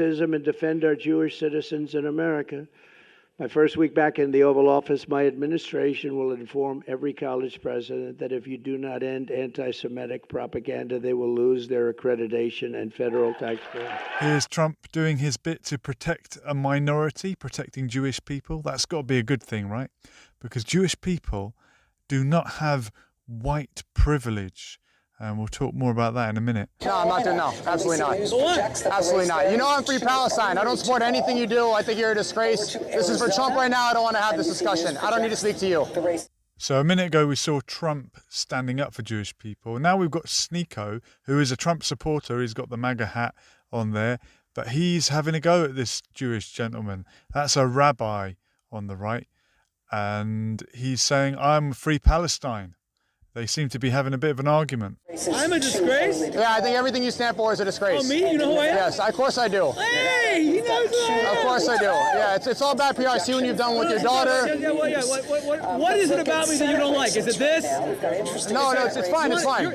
And defend our Jewish citizens in America. My first week back in the Oval Office, my administration will inform every college president that if you do not end anti-Semitic propaganda, they will lose their accreditation and federal taxpayers. Here's Trump doing his bit to protect a minority, protecting Jewish people. That's got to be a good thing, right? Because Jewish people do not have white privilege. And we'll talk more about that in a minute. No, I'm not doing no. Absolutely not. Absolutely not. You know I'm free Palestine. I don't support anything you do. I think you're a disgrace. This is for Trump right now. I don't want to have this discussion. I don't need to speak to you. So a minute ago we saw Trump standing up for Jewish people. Now we've got Sneako, who is a Trump supporter. He's got the MAGA hat on there. But he's having a go at this Jewish gentleman. That's a rabbi on the right. And he's saying, I'm free Palestine. They seem to be having a bit of an argument. I'm a disgrace? Yeah, I think everything you stand for is a disgrace. Oh, me? You know who I am? Yes, of course I do. Hey, he knows who I am. Of course I do. Yeah, it's all bad PR. I see what you've done with your daughter. What is it about me that you don't like? Is it this? No, it's fine. It's fine.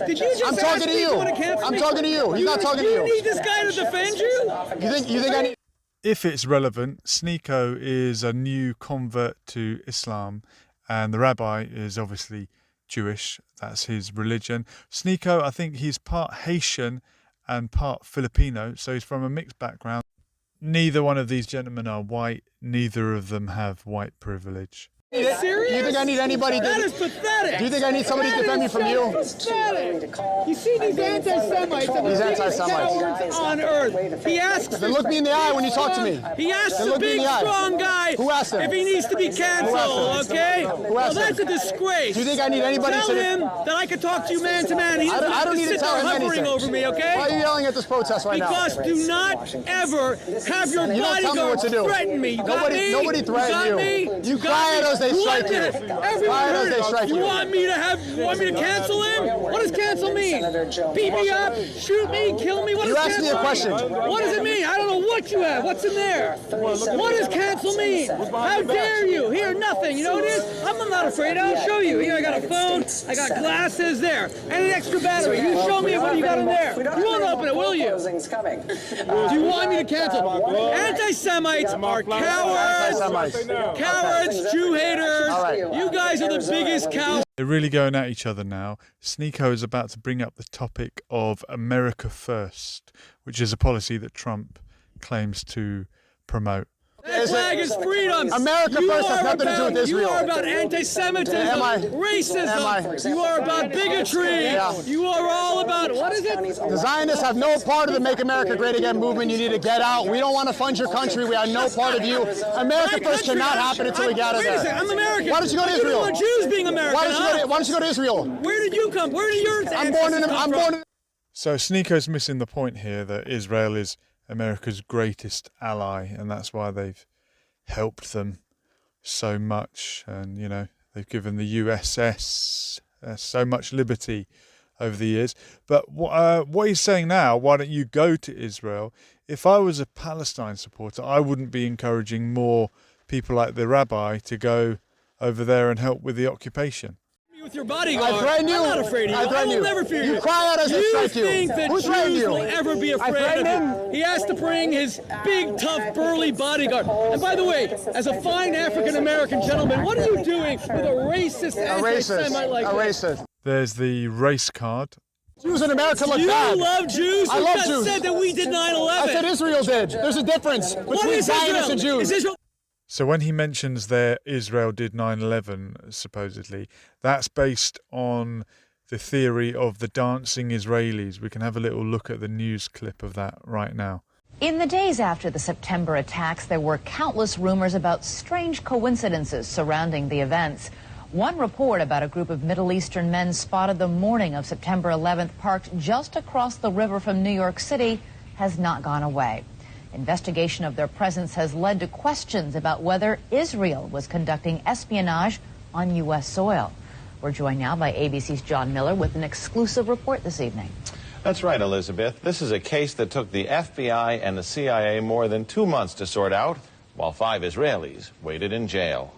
Did you just I'm talking to you. I'm talking to you. He's not talking to you. You need this guy to defend you? You think I need... If it's relevant, Sneako is a new convert to Islam, and the rabbi is obviously Jewish. That's his religion. Sneako, I think he's part Haitian and part Filipino, so he's from a mixed background. Neither one of these gentlemen are white. Neither of them have white privilege. Are you serious? Do you think I need anybody? That is pathetic. Do you think I need somebody to defend me from you? Pathetic. You see these anti-Semites are the biggest cowards on earth. He asks. Then look me in the eye when you talk to me. He asks the big strong guy. Who asked him? If he needs to be canceled, okay? Well, that's a disgrace. Do you think I need anybody to tell him that I could talk to you man to man? He doesn't have to sit there hovering over me, okay? Why are you yelling at this protest right now? Because do not ever have your bodyguards threaten me. You got me? Nobody threatened you. You cry at us, they strike you. Everyone heard it. You want me to cancel him? What does cancel mean? Beat me up, shoot me, kill me? What does cancel mean? You asked me a question. What does it mean? I don't know what you have. What's in there? What does cancel mean? How dare you? Here, nothing. You know what it is? I'm not afraid. I'll show you. Here, I got a phone. I got glasses there. And an extra battery. You show me what you got in there. You won't open it, will you? Do you want me to cancel? Anti-Semites are cowards. Cowards, Jew haters. You guys are the biggest cowards. They're really going at each other now. Sneako is about to bring up the topic of America First, which is a policy that Trump claims to promote. That flag is freedom. America First has nothing to do with Israel. You are about anti-Semitism, racism. You are about bigotry. You are all about, what is it? The Zionists have no part of the Make America Great Again movement. You need to get out. We don't want to fund your country. We have no part of you. America First cannot happen until we get out of there. Wait a second, I'm American. Why don't you go to Israel? You don't want Jews being American. Why don't you go to Israel? Where did you come? Where did your ancestors come from? So Sneako's missing the point here that Israel is America's greatest ally, and that's why they've helped them so much, and you know, they've given the USS so much liberty over the years. But what he's saying now, why don't you go to Israel? If I was a Palestine supporter, I wouldn't be encouraging more people like the rabbi to go over there and help with the occupation. With your bodyguard. I threaten you. I'm not afraid of you. I will never fear you. You cry at us and strike you. You think that Jews will ever be afraid of you? He has to bring his big, tough, burly bodyguard. And by the way, as a fine African-American gentleman, what are you doing with a racist anti-Semite like that? A racist. There's the race card. Jews in America look bad. You love Jews? I love Jews. You said that we did 9/11. I said Israel did. There's a difference between Zionists and Jews. Is Israel? So when he mentions there Israel did 9/11, supposedly, that's based on the theory of the dancing Israelis. We can have a little look at the news clip of that right now. In the days after the September attacks, there were countless rumors about strange coincidences surrounding the events. One report about a group of Middle Eastern men spotted the morning of September 11th parked just across the river from New York City has not gone away. Investigation of their presence has led to questions about whether Israel was conducting espionage on U.S. soil. We're joined now by ABC's John Miller with an exclusive report this evening. That's right, Elizabeth. This is a case that took the FBI and the CIA more than 2 months to sort out, while 5 Israelis waited in jail.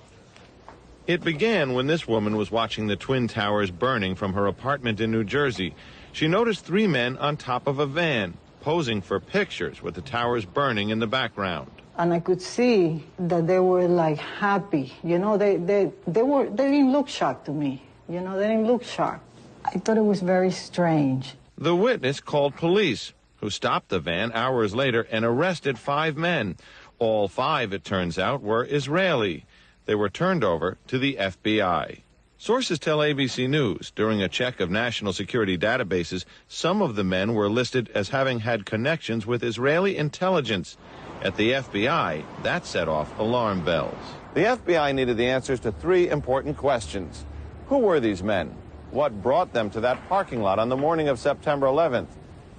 It began when this woman was watching the Twin Towers burning from her apartment in New Jersey. She noticed 3 men on top of a van. posing for pictures with the towers burning in the background. And I could see that they were like happy. You know, they didn't look shocked to me. You know, they didn't look shocked. I thought it was very strange. The witness called police, who stopped the van hours later and arrested 5 men. All 5, it turns out, were Israeli. They were turned over to the FBI. Sources tell ABC News during a check of national security databases, some of the men were listed as having had connections with Israeli intelligence. At the FBI, that set off alarm bells. The FBI needed the answers to 3 important questions. Who were these men? What brought them to that parking lot on the morning of September 11th?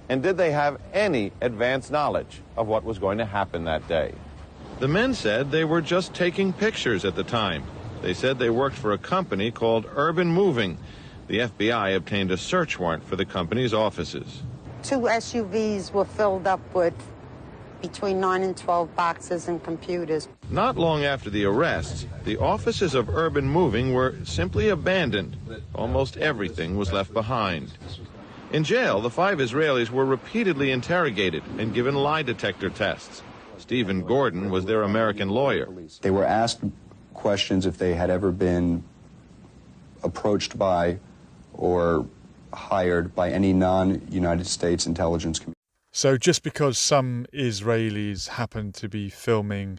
And did they have any advance knowledge of what was going to happen that day? The men said they were just taking pictures at the time. They said they worked for a company called Urban Moving. The FBI obtained a search warrant for the company's offices. 2 SUVs were filled up with between 9 and 12 boxes and computers. Not long after the arrests, the offices of Urban Moving were simply abandoned. Almost everything was left behind. In jail, the 5 Israelis were repeatedly interrogated and given lie detector tests. Stephen Gordon was their American lawyer. They were asked questions if they had ever been approached by or hired by any non-United States intelligence community. So just because some Israelis happen to be filming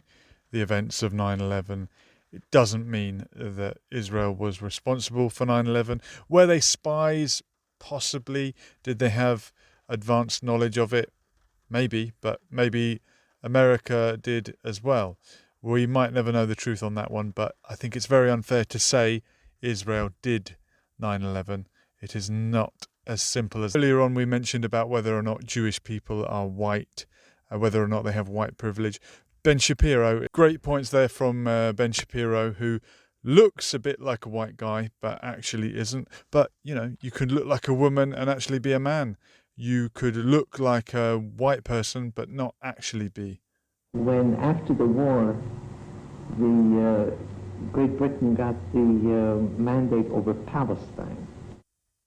the events of 9/11, it doesn't mean that Israel was responsible for 9/11. Were they spies? Possibly. Did they have advanced knowledge of it? Maybe, but maybe America did as well. We might never know the truth on that one, but I think it's very unfair to say Israel did 9/11. It is not as simple as... Earlier on we mentioned about whether or not Jewish people are white, whether or not they have white privilege. Ben Shapiro, great points there from Ben Shapiro, who looks a bit like a white guy, but actually isn't. But, you know, you could look like a woman and actually be a man. You could look like a white person, but not actually be. When after the war, Great Britain got the mandate over Palestine.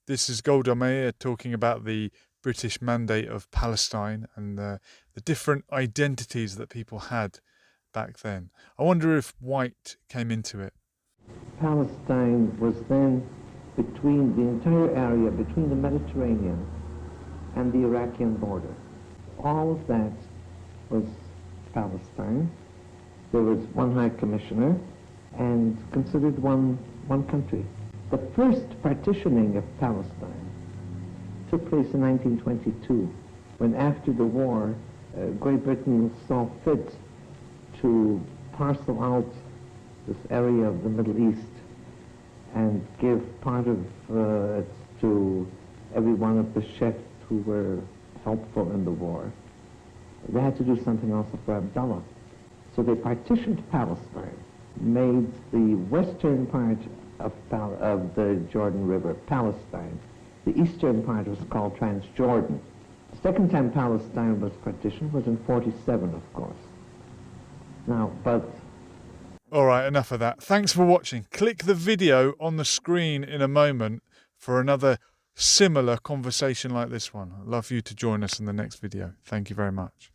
This is Golda Meir talking about the British mandate of Palestine and the different identities that people had back then. I wonder if white came into it. Palestine was then between the entire area, between the Mediterranean and the Iraqian border. All of that was Palestine. There was one High Commissioner and considered one country. The first partitioning of Palestine took place in 1922, when after the war, Great Britain saw fit to parcel out this area of the Middle East and give part of it to every one of the chefs who were helpful in the war. They had to do something also for Abdullah. So they partitioned Palestine, made the western part of the Jordan River Palestine. The eastern part was called Transjordan. The second time Palestine was partitioned was in 47, of course. Now, but... All right, enough of that. Thanks for watching. Click the video on the screen in a moment for another similar conversation like this one. I'd love you to join us in the next video. Thank you very much.